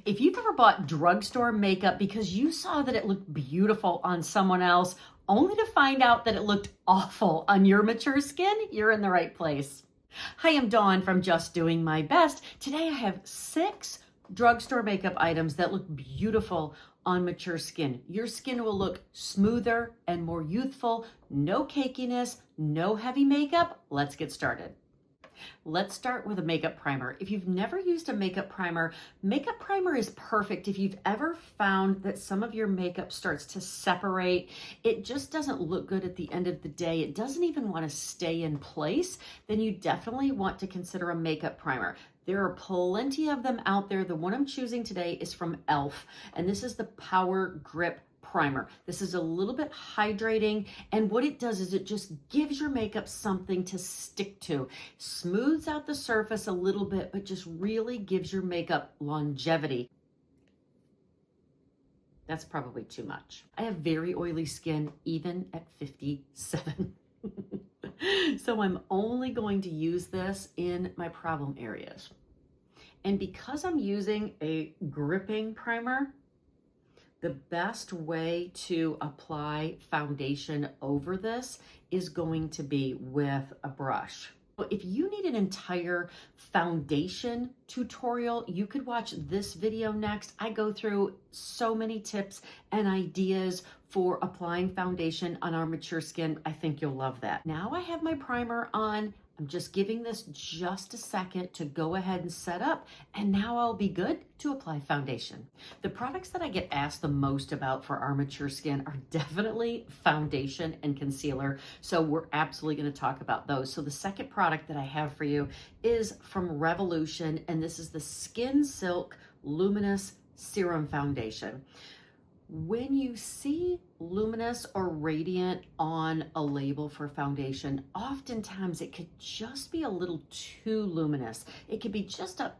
If you've ever bought drugstore makeup because you saw that it looked beautiful on someone else, only to find out that it looked awful on your mature skin, you're in the right place. Hi, I'm Dawn from Just Doing My Best. Today I have 6 drugstore makeup items that look beautiful on mature skin. Your skin will look smoother and more youthful, no cakiness, no heavy makeup. Let's get started. Let's start with a makeup primer. If you've never used a makeup primer is perfect if you've ever found that some of your makeup starts to separate. It just doesn't look good at the end of the day. It doesn't even want to stay in place. Then you definitely want to consider a makeup primer. There are plenty of them out there. The one I'm choosing today is from e.l.f. and this is the Power Grip Primer. This is a little bit hydrating, and what it does is it just gives your makeup something to stick to. Smooths out the surface a little bit, but just really gives your makeup longevity. That's probably too much. I have very oily skin, even at 57. So I'm only going to use this in my problem areas. And because I'm using a gripping primer, the best way to apply foundation over this is going to be with a brush. If you need an entire foundation tutorial, you could watch this video next. I go through so many tips and ideas for applying foundation on our mature skin. I think you'll love that. Now I have my primer on. I'm just giving this just a second to go ahead and set up, and now I'll be good to apply foundation. The products that I get asked the most about for our mature skin are definitely foundation and concealer, so we're absolutely going to talk about those. So the second product that I have for you is from Revolution, and this is the Skin Silk Luminous Serum Foundation. When you see luminous or radiant on a label for foundation, oftentimes it could just be a little too luminous. It could be just a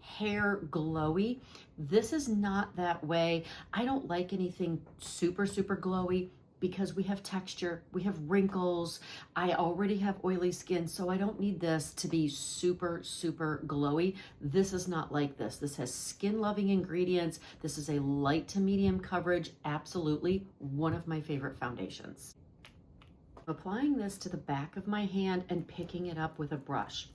hair glowy. This is not that way. I don't like anything super glowy because we have texture, we have wrinkles. I already have oily skin, so I don't need this to be super glowy. This is not like this. This has skin-loving ingredients. This is a light to medium coverage. Absolutely one of my favorite foundations. Applying this to the back of my hand and picking it up with a brush.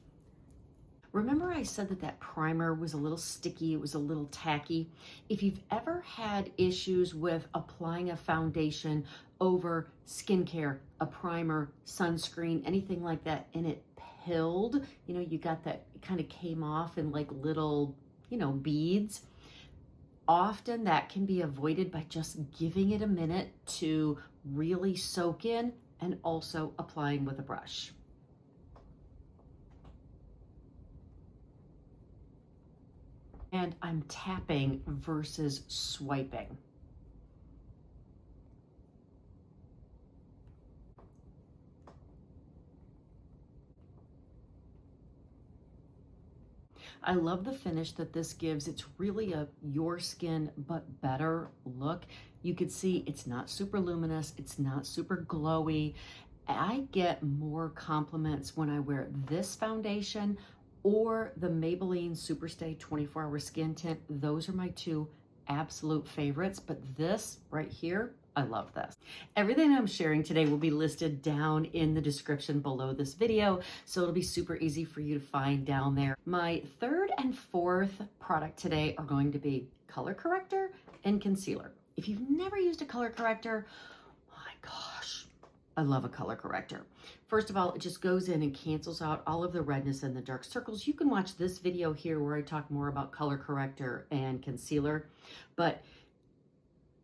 Remember I said that primer was a little sticky, it was a little tacky? If you've ever had issues with applying a foundation over skincare, a primer, sunscreen, anything like that, and it pilled, you got that, it kind of came off in like little, beads. Often that can be avoided by just giving it a minute to really soak in and also applying with a brush. And I'm tapping versus swiping. I love the finish that this gives. It's really a your skin but better look. You can see it's not super luminous, it's not super glowy. I get more compliments when I wear this foundation or the Maybelline Superstay 24-Hour Skin Tint. Those are my 2 absolute favorites, but this right here, I love this. Everything I'm sharing today will be listed down in the description below this video, so it'll be super easy for you to find down there. My 3rd and 4th product today are going to be color corrector and concealer. If you've never used a color corrector, my gosh, I love a color corrector. First of all, it just goes in and cancels out all of the redness and the dark circles. You can watch this video here where I talk more about color corrector and concealer. But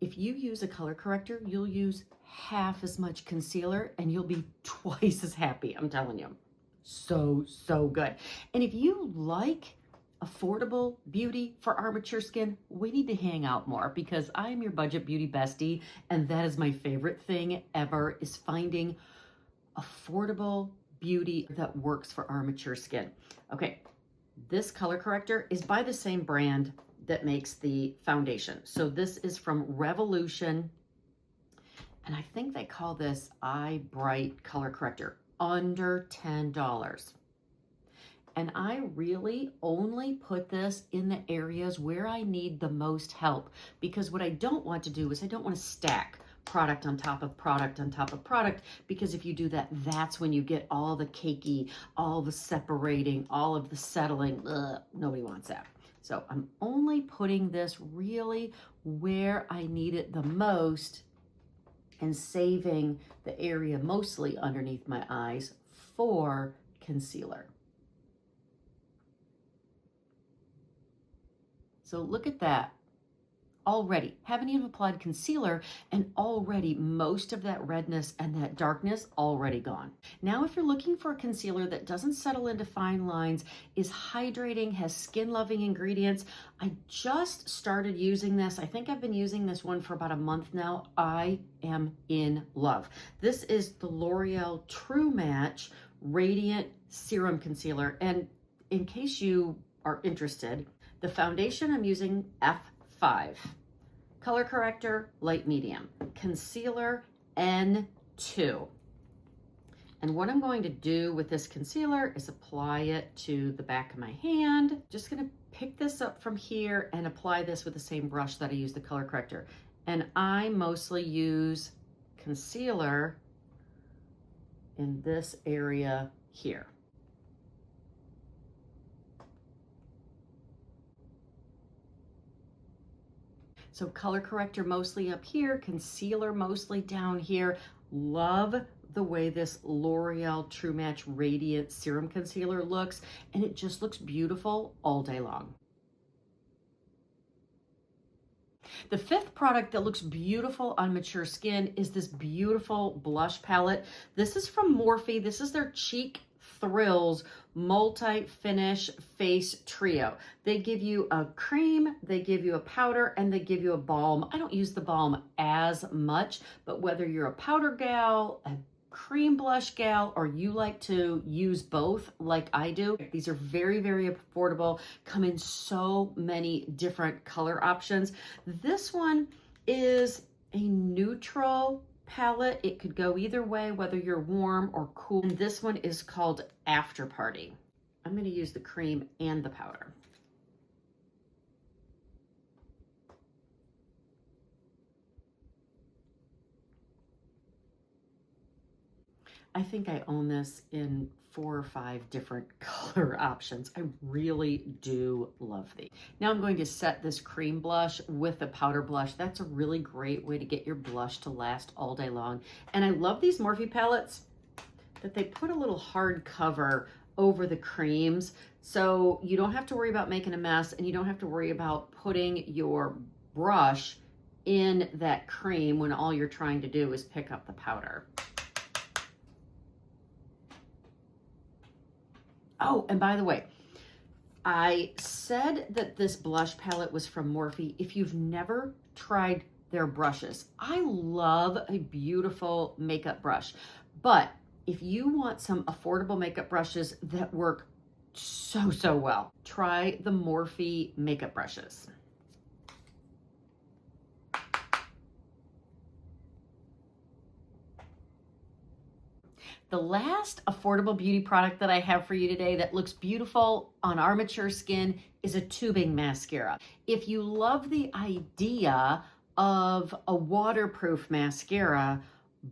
if you use a color corrector, you'll use half as much concealer and you'll be twice as happy, I'm telling you. So good. And if you like affordable beauty for our mature skin, we need to hang out more because I am your budget beauty bestie, and that is my favorite thing ever, is finding affordable beauty that works for our mature skin. Okay, this color corrector is by the same brand that makes the foundation. So this is from Revolution, and I think they call this Eye Bright Color Corrector, under $10. And I really only put this in the areas where I need the most help, because what I don't want to do is I don't want to stack product on top of product on top of product, because if you do that, that's when you get all the cakey, all the separating, all of the settling. Ugh, nobody wants that. So I'm only putting this really where I need it the most and saving the area mostly underneath my eyes for concealer. So look at that. Already, haven't even applied concealer, and already most of that redness and that darkness already gone. Now, if you're looking for a concealer that doesn't settle into fine lines, is hydrating, has skin-loving ingredients, I just started using this. I think I've been using this one for about a month now. I am in love. This is the L'Oreal True Match Radiant Serum Concealer. And in case you are interested, the foundation I'm using, F5. Color corrector, light medium. Concealer, N2. And what I'm going to do with this concealer is apply it to the back of my hand. Just gonna pick this up from here and apply this with the same brush that I use the color corrector. And I mostly use concealer in this area here. So color corrector mostly up here, concealer mostly down here. Love the way this L'Oreal True Match Radiant Serum Concealer looks, and it just looks beautiful all day long. The fifth product that looks beautiful on mature skin is this beautiful blush palette. This is from Morphe. This is their Cheek Thrills multi-finish face trio. They give you a cream, they give you a powder, and they give you a balm. I don't use the balm as much, but whether you're a powder gal, a cream blush gal, or you like to use both like I do, these are very, very affordable, come in so many different color options. This one is a neutral palette. It could go either way, whether you're warm or cool. And this one is called After Party. I'm going to use the cream and the powder. I think I own this in 4 or 5 different color options. I really do love these. Now I'm going to set this cream blush with a powder blush. That's a really great way to get your blush to last all day long. And I love these Morphe palettes that they put a little hard cover over the creams, so you don't have to worry about making a mess, and you don't have to worry about putting your brush in that cream when all you're trying to do is pick up the powder. Oh, and by the way, I said that this blush palette was from Morphe. If you've never tried their brushes, I love a beautiful makeup brush. But if you want some affordable makeup brushes that work so well, try the Morphe makeup brushes. The last affordable beauty product that I have for you today that looks beautiful on our mature skin is a tubing mascara. If you love the idea of a waterproof mascara,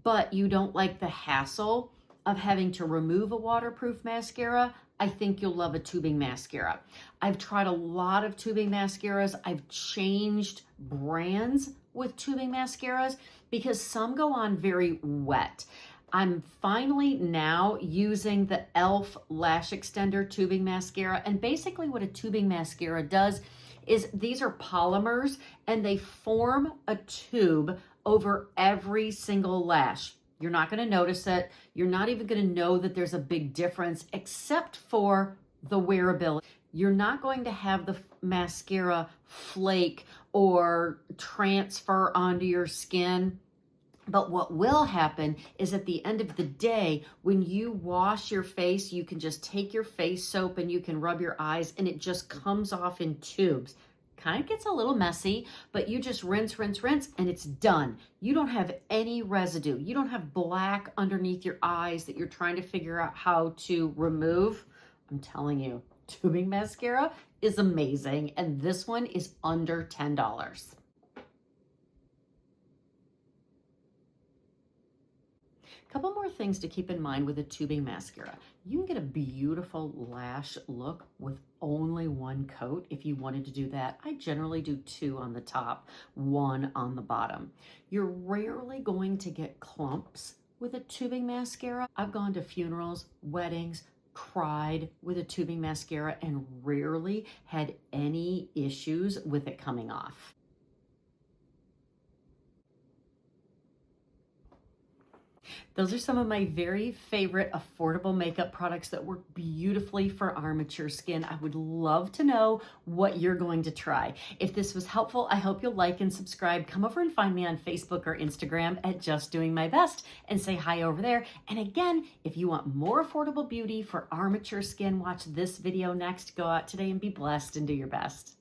but you don't like the hassle of having to remove a waterproof mascara, I think you'll love a tubing mascara. I've tried a lot of tubing mascaras. I've changed brands with tubing mascaras because some go on very wet. I'm finally now using the e.l.f. Lash Extender Tubing Mascara. And basically what a tubing mascara does is these are polymers and they form a tube over every single lash. You're not going to notice it. You're not even going to know that there's a big difference except for the wearability. You're not going to have the mascara flake or transfer onto your skin. But what will happen is at the end of the day, when you wash your face, you can just take your face soap and you can rub your eyes and it just comes off in tubes. Kind of gets a little messy, but you just rinse, rinse, rinse, and it's done. You don't have any residue. You don't have black underneath your eyes that you're trying to figure out how to remove. I'm telling you, tubing mascara is amazing, and this one is under $10. Couple more things to keep in mind with a tubing mascara. You can get a beautiful lash look with only one coat if you wanted to do that. I generally do 2 on the top, 1 on the bottom. You're rarely going to get clumps with a tubing mascara. I've gone to funerals, weddings, cried with a tubing mascara, and rarely had any issues with it coming off. Those are some of my very favorite affordable makeup products that work beautifully for our mature skin. I would love to know what you're going to try. If this was helpful, I hope you'll like and subscribe. Come over and find me on Facebook or Instagram at Just Doing My Best and say hi over there. And again, if you want more affordable beauty for our mature skin, watch this video next. Go out today and be blessed and do your best.